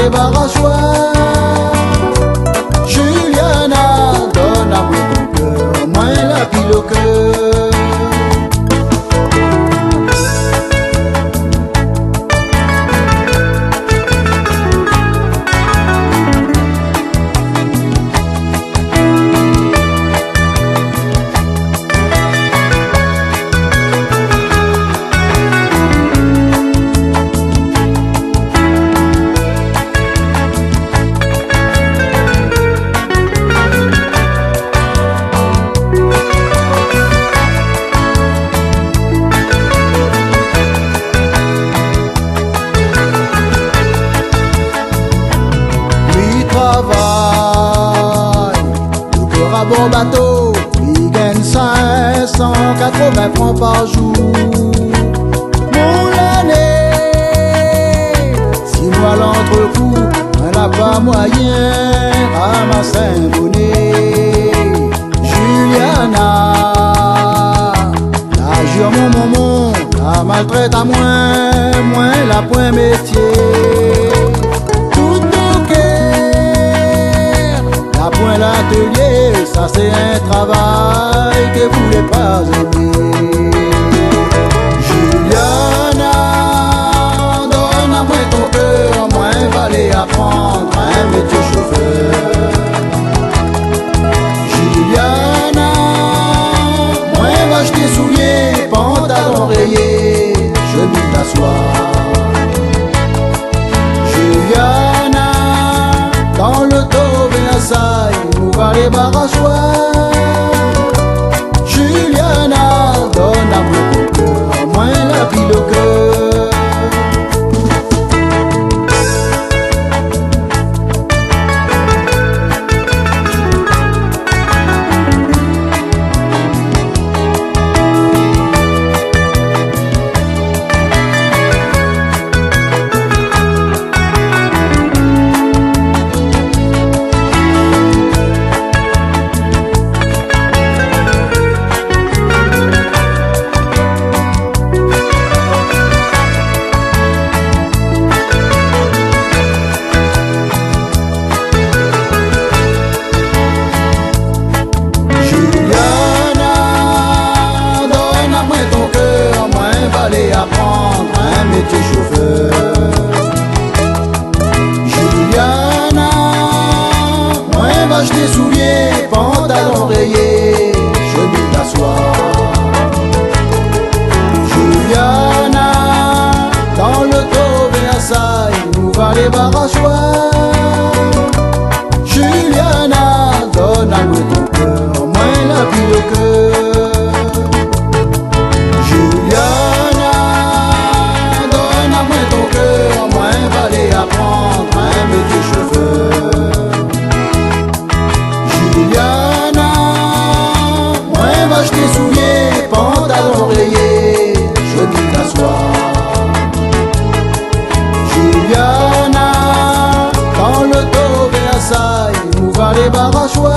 débarrasse-toi. Juliana, donne à moi ton cœur, moins la pile au cœur. Bon bateau, il gagne 580 francs par jour. Mon l'année, 6 mois l'entrecoup, on n'a pas moyen ramasser un bonnet. Juliana, la jure mon maman, la maltraite à moins la point métier. L'atelier, ça c'est un travail que vous voulez pas aimer. Juliana, donne à moi ton cœur, moi va apprendre un métier chauffeur. Juliana, moi va acheter souliers, pantalon rayé, chemise d'asseoir. Juliana, dans le dos Versailles, nous va débarrasse-toi. Juliana, donne à moi ton cœur, moins la pile au cœur. Apprendre un métier chauffeur. Juliana, moi va acheter souliers, pantalon rayé, chemise d'asseoir. Juliana, dans le dos Versailles, nous va débarrasse-toi. Juliana, donne à moi ton cœur, moins la pile au cœur. Apprendre un métier chauffeur. Juliana, moi va acheter souliers, pantalon rayé, chemise d'asseoir. Juliana, dans le dos Versailles, nous va débarrasse-toi.